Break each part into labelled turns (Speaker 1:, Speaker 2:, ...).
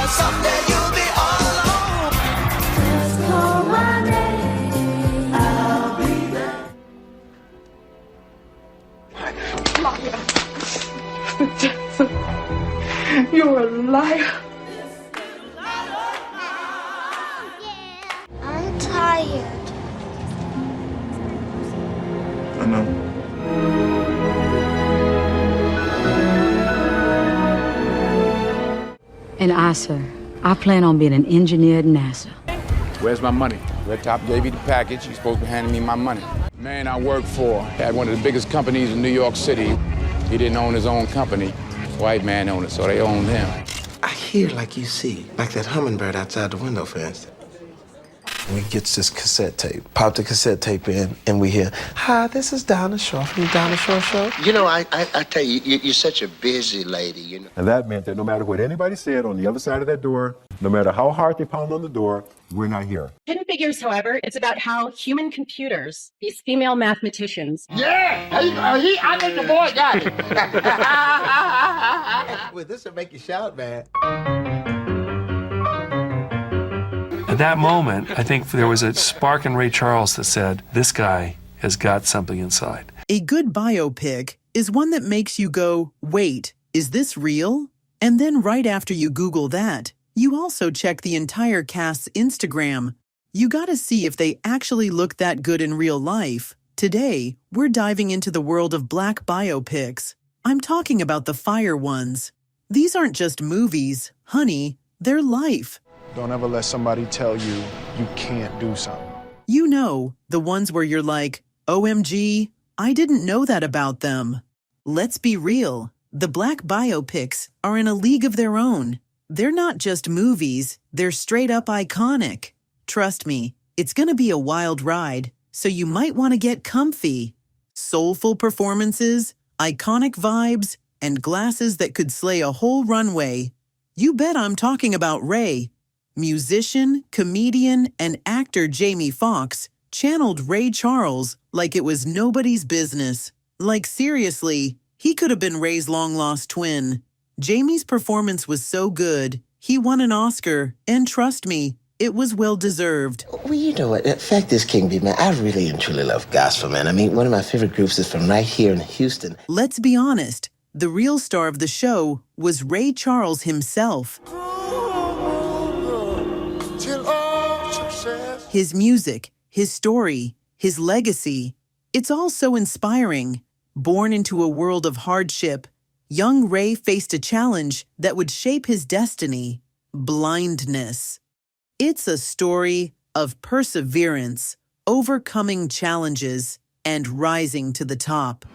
Speaker 1: someday you'll be all alone. Just call my name, I'll be there.
Speaker 2: You're a liar.
Speaker 3: I'm tired.
Speaker 4: I know.
Speaker 5: And sir, I plan on being an engineer at NASA.
Speaker 6: Where's my money? Red Top gave you the package. He's supposed to be handing me my money. Man I worked for had one of the biggest companies in New York City. He didn't own his own company. White man owned it, so they owned him.
Speaker 7: I hear like you see, like that hummingbird outside the window, for instance. We get this cassette tape, pop the cassette tape in, and we hear, "Hi, this is Donna Shore from the Donna Shore Show."
Speaker 8: You know, I tell you, you're such a busy lady, you know.
Speaker 9: And that meant that no matter what anybody said on the other side of that door, no matter how hard they pound on the door, we're not here.
Speaker 10: Hidden Figures, however, it's about how human computers, these female mathematicians.
Speaker 8: Yeah! I think the boy got it.
Speaker 7: Well, this will make you shout, man.
Speaker 11: At that moment, I think there was a spark in Ray Charles that said, this guy has got something inside.
Speaker 12: A good biopic is one that makes you go, wait, is this real? And then right after you Google that, you also check the entire cast's Instagram. You gotta see if they actually look that good in real life. Today, we're diving into the world of black biopics. I'm talking about the fire ones. These aren't just movies, honey, they're life.
Speaker 4: Don't ever let somebody tell you you can't do something.
Speaker 12: You know, the ones where you're like, OMG, I didn't know that about them. Let's be real, the black biopics are in a league of their own. They're not just movies, they're straight up iconic. Trust me, it's gonna be a wild ride, so you might want to get comfy. Soulful performances, iconic vibes, and glasses that could slay a whole runway. You bet I'm talking about Ray. Musician, comedian, and actor Jamie Foxx channeled Ray Charles like it was nobody's business. Like seriously, he could have been Ray's long-lost twin. Jamie's performance was so good, he won an Oscar, and trust me, it was well-deserved.
Speaker 7: Well, you know what? The fact is, King B, man, I really and truly love gospel, man. I mean, one of my favorite groups is from right here in Houston.
Speaker 12: Let's be honest, the real star of the show was Ray Charles himself. His music, his story, his legacy, it's all so inspiring. Born into a world of hardship, young Ray faced a challenge that would shape his destiny: blindness. It's a story of perseverance, overcoming challenges, and rising to the top.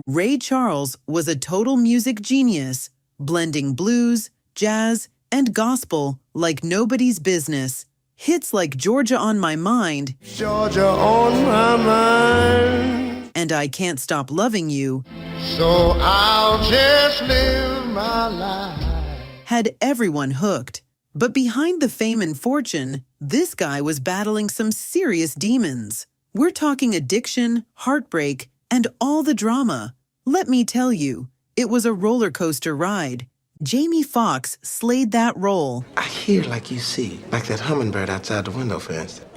Speaker 12: Ray Charles was a total music genius, blending blues, jazz, and gospel like nobody's business. Hits like Georgia on My Mind,
Speaker 1: Georgia on my mind,
Speaker 12: and I Can't Stop Loving You,
Speaker 1: so I'll just live my life,
Speaker 12: had everyone hooked. But behind the fame and fortune, this guy was battling some serious demons. We're talking addiction, heartbreak, and all the drama. Let me tell you, it was a roller coaster ride. Jamie Foxx slayed that role.
Speaker 7: I hear like you see, like that hummingbird outside the window, for instance.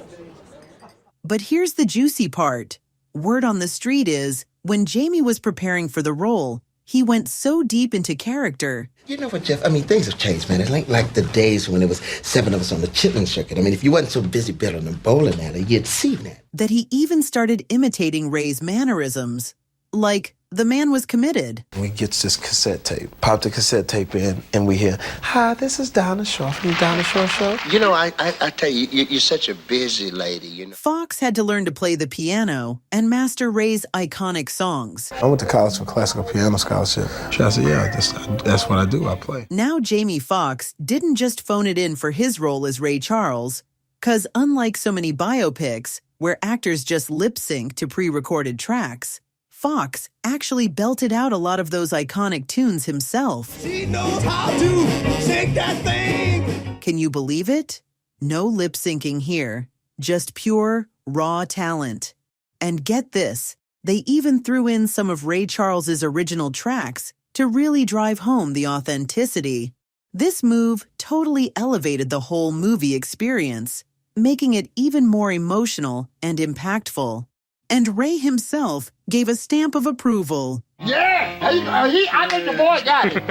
Speaker 12: But here's the juicy part. Word on the street is, when Jamie was preparing for the role, he went so deep into character.
Speaker 7: You know what, Jeff? I mean, things have changed, man. It ain't like the days when it was 7 of us on the chitlin circuit. I mean, if you wasn't so busy building a bowling alley, you'd see that.
Speaker 12: That he even started imitating Ray's mannerisms. Like, the man was committed.
Speaker 7: We get this cassette tape, pop the cassette tape in, and we hear, "Hi, this is Donna Shore from the Donna Shore Show."
Speaker 8: You know, I tell you, you're such a busy lady, you know.
Speaker 12: Fox had to learn to play the piano and master Ray's iconic songs.
Speaker 4: I went to college for classical piano scholarship. I said, yeah, that's what I do. I play.
Speaker 12: Now Jamie Foxx didn't just phone it in for his role as Ray Charles, because unlike so many biopics, where actors just lip-sync to pre-recorded tracks, Fox actually belted out a lot of those iconic tunes himself.
Speaker 1: she knows how to shake that thing.
Speaker 12: Can you believe it? No lip-syncing here, just pure, raw talent. And get this, they even threw in some of Ray Charles's original tracks to really drive home the authenticity. This move totally elevated the whole movie experience, making it even more emotional and impactful. And Ray himself gave a stamp of approval.
Speaker 8: Yeah, I think the boy got it.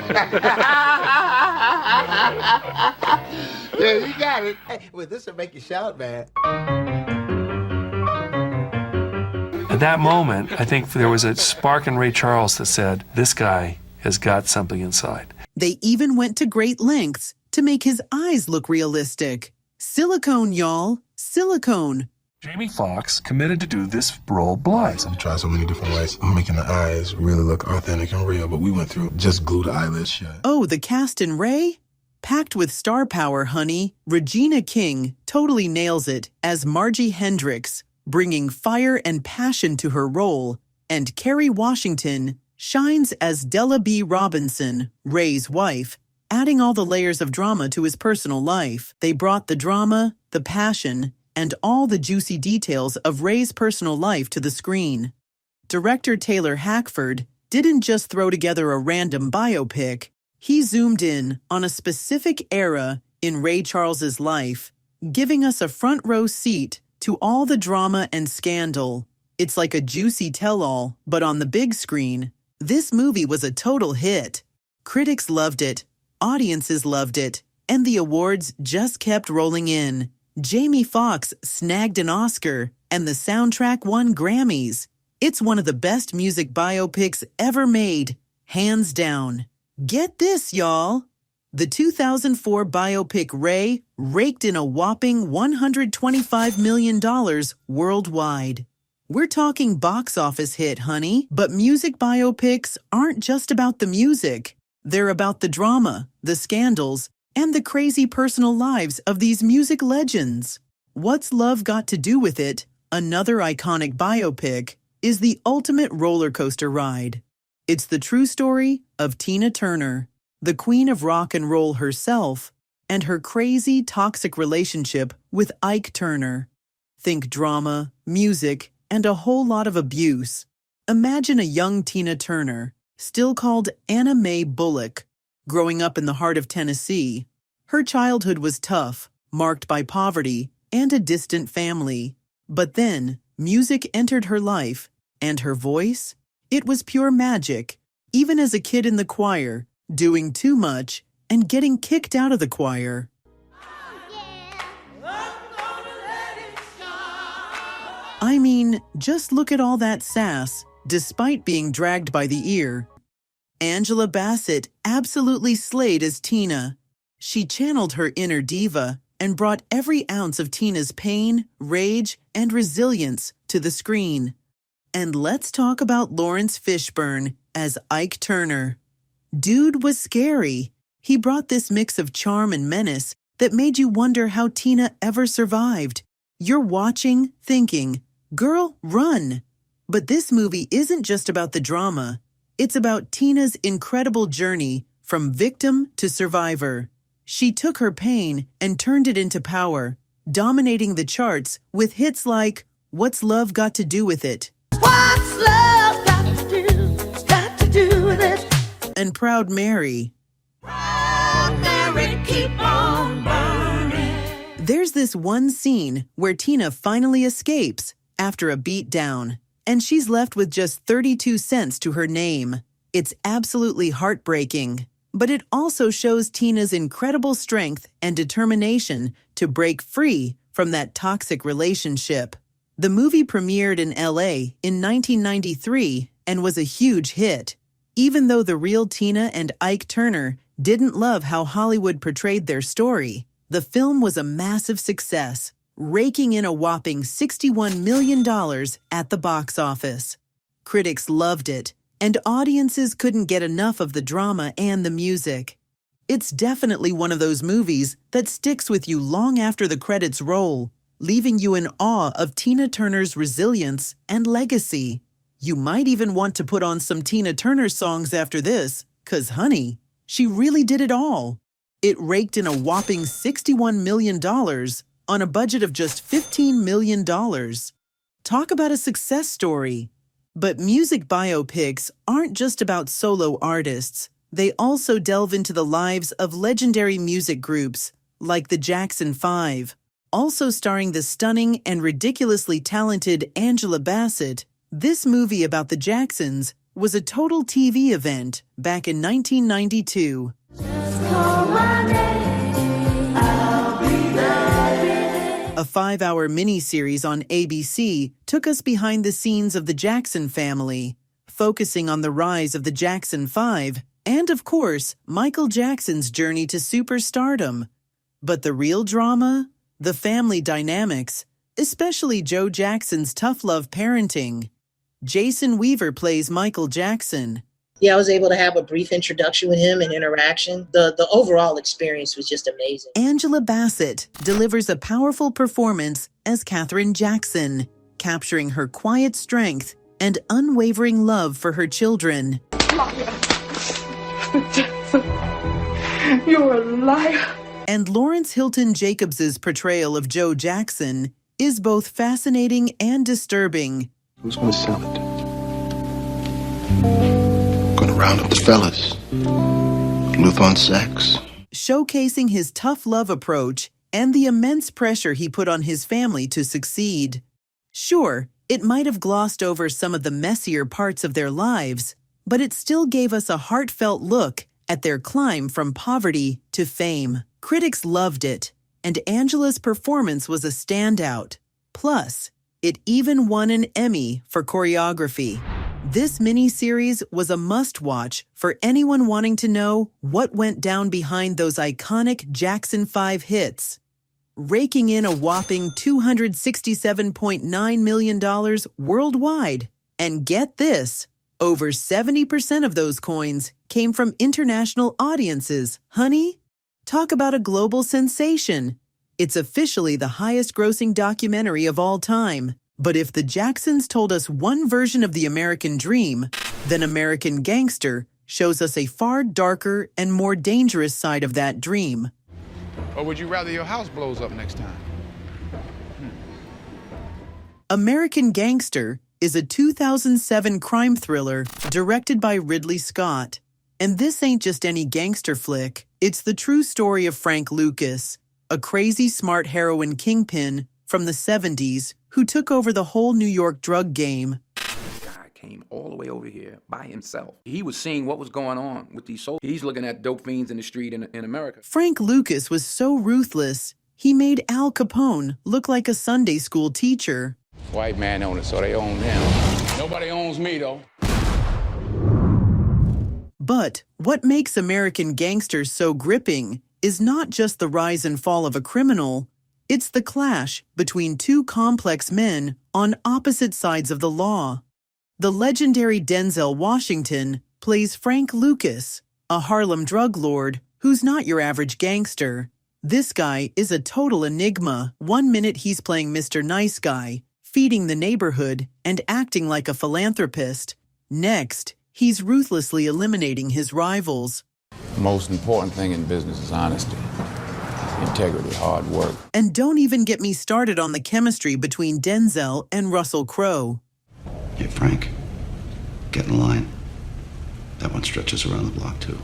Speaker 8: Yeah, he got it.
Speaker 7: Hey, well, this will make you shout, man.
Speaker 11: At that moment, I think there was a spark in Ray Charles that said, this guy has got something inside.
Speaker 12: They even went to great lengths to make his eyes look realistic. Silicone, y'all. Silicone.
Speaker 11: Jamie Foxx committed to do this role blind.
Speaker 4: We tried so many different ways of making the eyes really look authentic and real, but we went through just glue the eyelids shut.
Speaker 12: Oh, the cast in Ray? Packed with star power, honey. Regina King totally nails it as Margie Hendricks, bringing fire and passion to her role, and Kerry Washington shines as Della B. Robinson, Ray's wife, adding all the layers of drama to his personal life. They brought the drama, the passion, and all the juicy details of Ray's personal life to the screen. Director Taylor Hackford didn't just throw together a random biopic. He zoomed in on a specific era in Ray Charles's life, giving us a front row seat to all the drama and scandal. It's like a juicy tell-all, but on the big screen. This movie was a total hit. Critics loved it, audiences loved it, and the awards just kept rolling in. Jamie Foxx snagged an Oscar, and the soundtrack won Grammys. It's one of the best music biopics ever made, hands down. Get this, y'all. The 2004 biopic Ray raked in a whopping $125 million worldwide. We're talking box office hit, honey. But music biopics aren't just about the music. They're about the drama, the scandals, and the crazy personal lives of these music legends. What's Love Got to Do with It, another iconic biopic, is the ultimate roller coaster ride. It's the true story of Tina Turner, the queen of rock and roll herself, and her crazy, toxic relationship with Ike Turner. Think drama, music, and a whole lot of abuse. Imagine a young Tina Turner, still called Anna Mae Bullock, growing up in the heart of Tennessee. Her childhood was tough, marked by poverty and a distant family. But then, music entered her life, and her voice? It was pure magic. Even as a kid in the choir, doing too much and getting kicked out of the choir. I mean, just look at all that sass, despite being dragged by the ear. Angela Bassett absolutely slayed as Tina. She channeled her inner diva and brought every ounce of Tina's pain, rage, and resilience to the screen. And let's talk about Lawrence Fishburne as Ike Turner. Dude was scary. He brought this mix of charm and menace that made you wonder how Tina ever survived. You're watching, thinking, girl, run. But this movie isn't just about the drama. It's about Tina's incredible journey from victim to survivor. She took her pain and turned it into power, dominating the charts with hits like What's Love Got to Do with It?
Speaker 1: What's love got to do with it?
Speaker 12: And Proud Mary.
Speaker 1: Proud Mary, keep on burning.
Speaker 12: There's this one scene where Tina finally escapes after a beatdown, and she's left with just 32 cents to her name. It's absolutely heartbreaking, but it also shows Tina's incredible strength and determination to break free from that toxic relationship. The movie premiered in LA in 1993 and was a huge hit. Even though the real Tina and Ike Turner didn't love how Hollywood portrayed their story, the film was a massive success, raking in a whopping $61 million at the box office. Critics loved it, and audiences couldn't get enough of the drama and the music. It's definitely one of those movies that sticks with you long after the credits roll, leaving you in awe of Tina Turner's resilience and legacy. You might even want to put on some Tina Turner songs after this, 'cause honey, she really did it all. It raked in a whopping $61 million on a budget of just $15 million. Talk about a success story. But music biopics aren't just about solo artists. They also delve into the lives of legendary music groups, like the Jackson 5. Also starring the stunning and ridiculously talented Angela Bassett, this movie about the Jacksons was a total TV event back in 1992. A 5-hour miniseries on ABC took us behind the scenes of the Jackson family, focusing on the rise of the Jackson 5 and, of course, Michael Jackson's journey to superstardom. But the real drama? The family dynamics, especially Joe Jackson's tough love parenting. Jason Weaver plays Michael Jackson.
Speaker 3: Yeah, I was able to have a brief introduction with him and interaction. The overall experience was just amazing.
Speaker 12: Angela Bassett delivers a powerful performance as Katherine Jackson, capturing her quiet strength and unwavering love for her children.
Speaker 2: You're a liar.
Speaker 12: And Lawrence Hilton Jacobs' portrayal of Joe Jackson is both fascinating and disturbing.
Speaker 4: Who's gonna sell it? Gonna round up the fellas. Luth on sex.
Speaker 12: Showcasing his tough love approach and the immense pressure he put on his family to succeed. Sure, it might have glossed over some of the messier parts of their lives, but it still gave us a heartfelt look at their climb from poverty to fame. Critics loved it, and Angela's performance was a standout. Plus, it even won an Emmy for choreography. This miniseries was a must-watch for anyone wanting to know what went down behind those iconic Jackson 5 hits, raking in a whopping $267.9 million worldwide. And get this, over 70% of those coins came from international audiences, honey. Talk about a global sensation. It's officially the highest-grossing documentary of all time. But if the Jacksons told us one version of the American dream, then American Gangster shows us a far darker and more dangerous side of that dream.
Speaker 6: Or would you rather your house blows up next time?
Speaker 12: American Gangster is a 2007 crime thriller directed by Ridley Scott. And this ain't just any gangster flick. It's the true story of Frank Lucas, a crazy smart heroin kingpin from the 70s who took over the whole New York drug game.
Speaker 6: This guy came all the way over here by himself. He was seeing what was going on with these soldiers. He's looking at dope fiends in the street in America.
Speaker 12: Frank Lucas was so ruthless, he made Al Capone look like a Sunday school teacher.
Speaker 6: White man owned it, so they own him. Nobody owns me, though.
Speaker 12: But what makes American Gangster so gripping is not just the rise and fall of a criminal, it's the clash between two complex men on opposite sides of the law. The legendary Denzel Washington plays Frank Lucas, a Harlem drug lord who's not your average gangster. This guy is a total enigma. 1 minute he's playing Mr. Nice Guy, feeding the neighborhood and acting like a philanthropist. Next, he's ruthlessly eliminating his rivals.
Speaker 6: The most important thing in business is honesty, integrity, hard work.
Speaker 12: And don't even get me started on the chemistry between Denzel and Russell Crowe.
Speaker 13: Hey, Frank, get in line. That one stretches around the block, too.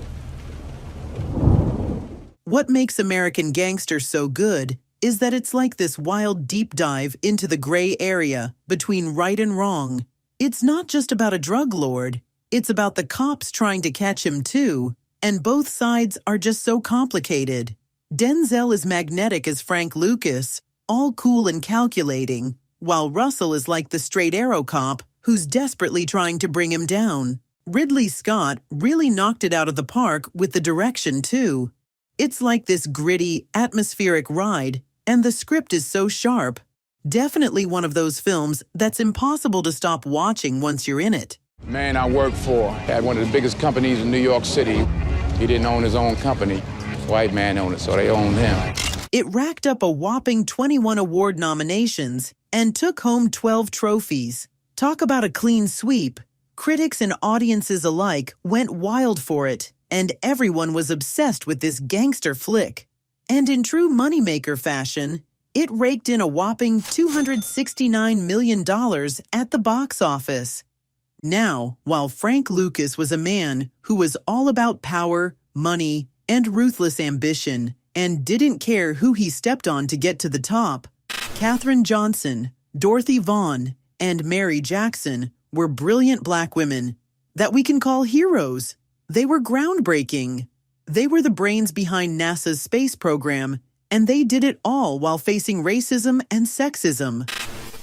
Speaker 12: What makes American Gangster so good is that it's like this wild deep dive into the gray area between right and wrong. It's not just about a drug lord. It's about the cops trying to catch him, too. And both sides are just so complicated. Denzel is magnetic as Frank Lucas, all cool and calculating, while Russell is like the straight arrow cop who's desperately trying to bring him down. Ridley Scott really knocked it out of the park with the direction, too. It's like this gritty, atmospheric ride, and the script is so sharp. Definitely one of those films that's impossible to stop watching once you're in it.
Speaker 6: Man I worked for had one of the biggest companies in New York City. He didn't own his own company. White man owned it, so they owned him.
Speaker 12: It racked up a whopping 21 award nominations and took home 12 trophies. Talk about a clean sweep. Critics and audiences alike went wild for it, and everyone was obsessed with this gangster flick. And in true moneymaker fashion, it raked in a whopping $269 million at the box office. Now, while Frank Lucas was a man who was all about power, money, and ruthless ambition, and didn't care who he stepped on to get to the top, Katherine Johnson, Dorothy Vaughan, and Mary Jackson were brilliant black women that we can call heroes. They were groundbreaking. They were the brains behind NASA's space program, and they did it all while facing racism and sexism.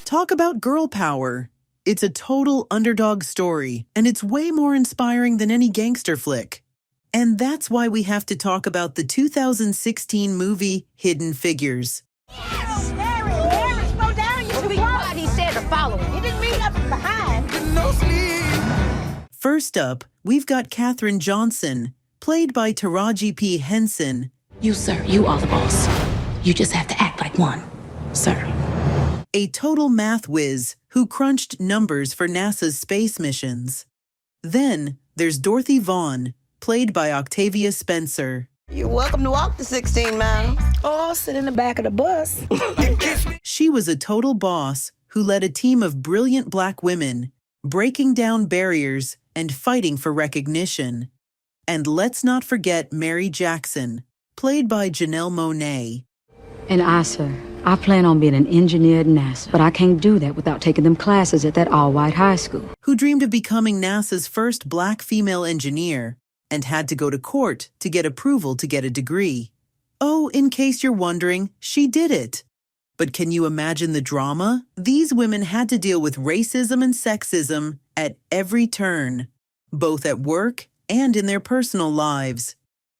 Speaker 12: Talk about girl power. It's a total underdog story, and it's way more inspiring than any gangster flick. And that's why we have to talk about the 2016 movie Hidden Figures.
Speaker 1: He said to follow him. He didn't mean up behind.
Speaker 12: First up, we've got Katherine Johnson, played by Taraji P. Henson.
Speaker 14: You, sir, you are the boss. You just have to act like one, sir.
Speaker 12: A total math whiz who crunched numbers for NASA's space missions. Then there's Dorothy Vaughan, played by Octavia Spencer.
Speaker 15: You're welcome to walk the 16 miles. Or sit in the back of the bus.
Speaker 12: She was a total boss who led a team of brilliant black women, breaking down barriers and fighting for recognition. And let's not forget Mary Jackson, played by Janelle Monáe.
Speaker 5: And I, sir, I plan on being an engineer at NASA, but I can't do that without taking them classes at that all-white high school.
Speaker 12: Who dreamed of becoming NASA's first black female engineer and had to go to court to get approval to get a degree. Oh, in case you're wondering, she did it. But can you imagine the drama? These women had to deal with racism and sexism at every turn, both at work and in their personal lives.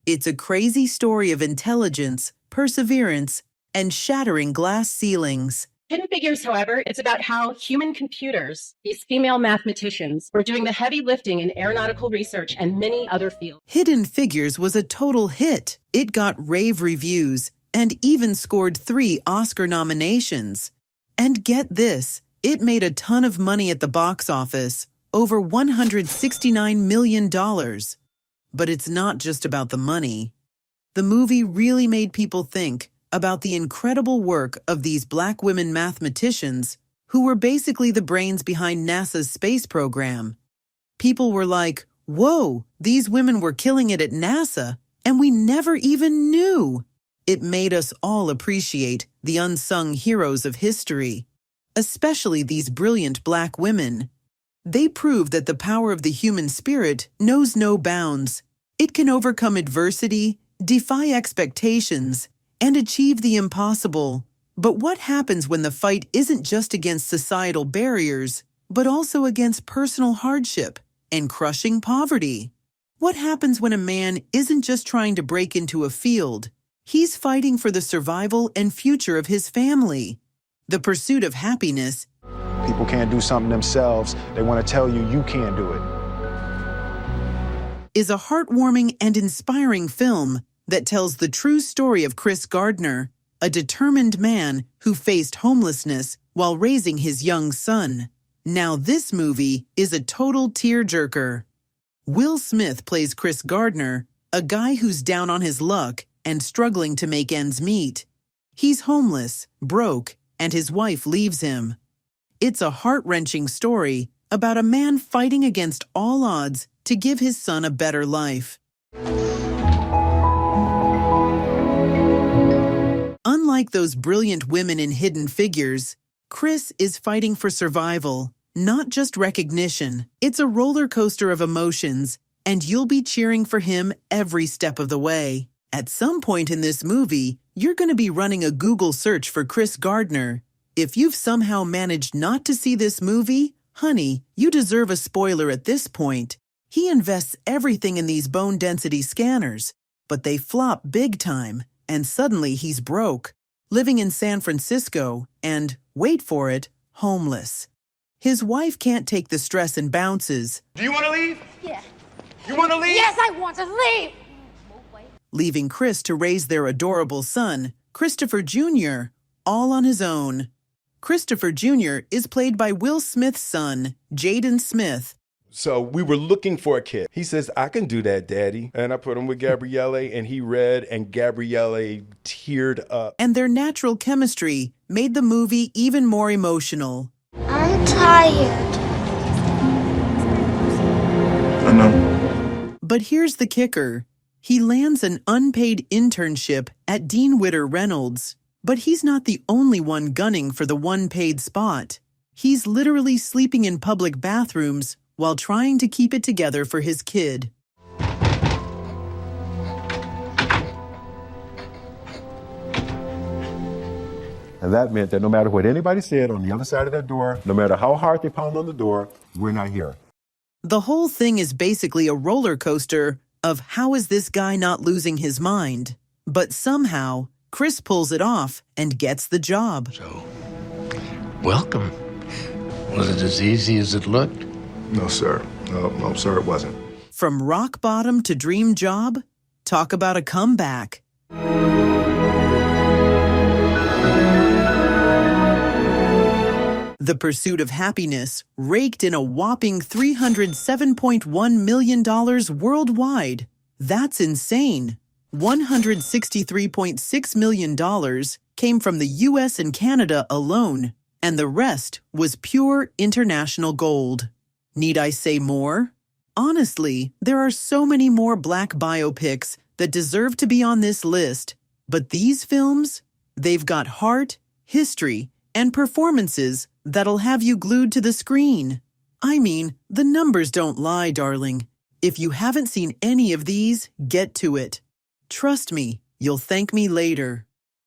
Speaker 12: It's a crazy story of intelligence, perseverance, and shattering glass ceilings.
Speaker 10: Hidden Figures, however, it's about how human computers, these female mathematicians, were doing the heavy lifting in aeronautical research and many other fields.
Speaker 12: Hidden Figures was a total hit. It got rave reviews and even scored 3 Oscar nominations. And get this, it made a ton of money at the box office, over $169 million. But it's not just about the money. The movie really made people think about the incredible work of these black women mathematicians who were basically the brains behind NASA's space program. People were like, whoa, these women were killing it at NASA, and we never even knew. It made us all appreciate the unsung heroes of history, especially these brilliant black women. They proved that the power of the human spirit knows no bounds. It can overcome adversity, defy expectations, and achieve the impossible. But what happens when the fight isn't just against societal barriers, but also against personal hardship and crushing poverty? What happens when a man isn't just trying to break into a field? He's fighting for the survival and future of his family. The Pursuit of Happyness.
Speaker 16: People can't do something themselves. They want to tell you you can't do it.
Speaker 12: Is a heartwarming and inspiring film that tells the true story of Chris Gardner, a determined man who faced homelessness while raising his young son. Now this movie is a total tearjerker. Will Smith plays Chris Gardner, a guy who's down on his luck and struggling to make ends meet. He's homeless, broke, and his wife leaves him. It's a heart-wrenching story about a man fighting against all odds to give his son a better life. Unlike those brilliant women in Hidden Figures, Chris is fighting for survival, not just recognition. It's a roller coaster of emotions, and you'll be cheering for him every step of the way. At some point in this movie, you're going to be running a Google search for Chris Gardner. If you've somehow managed not to see this movie, honey, you deserve a spoiler at this point. He invests everything in these bone density scanners, but they flop big time, and suddenly he's broke, living in San Francisco and, wait for it, homeless. His wife can't take the stress and bounces.
Speaker 17: Do you want to leave?
Speaker 1: Yeah.
Speaker 17: You want to leave?
Speaker 1: Yes, I want to leave.
Speaker 12: Leaving Chris to raise their adorable son, Christopher Jr., all on his own. Christopher Jr. is played by Will Smith's son, Jaden Smith.
Speaker 18: So we were looking for a kid. He says, I can do that, Daddy. And I put him with Gabrielle, and he read, and Gabrielle teared up.
Speaker 12: And their natural chemistry made the movie even more emotional.
Speaker 1: I'm tired.
Speaker 12: But here's the kicker. He lands an unpaid internship at Dean Witter Reynolds. But he's not the only one gunning for the one paid spot. He's literally sleeping in public bathrooms while trying to keep it together for his kid.
Speaker 9: And that meant that no matter what anybody said on the other side of that door, no matter how hard they pound on the door, we're not here.
Speaker 12: The whole thing is basically a roller coaster of how is this guy not losing his mind? But somehow, Chris pulls it off and gets the job.
Speaker 17: So, welcome. Was it as easy as it looked?
Speaker 9: No, sir. No, sir, it wasn't.
Speaker 12: From rock bottom to dream job, talk about a comeback. The Pursuit of Happyness raked in a whopping $307.1 million worldwide. That's insane. $163.6 million came from the US and Canada alone, and the rest was pure international gold. Need I say more? Honestly, there are so many more Black biopics that deserve to be on this list, but these films, they've got heart, history, and performances that'll have you glued to the screen. I mean, the numbers don't lie, darling. If you haven't seen any of these, get to it. Trust me, you'll thank me later.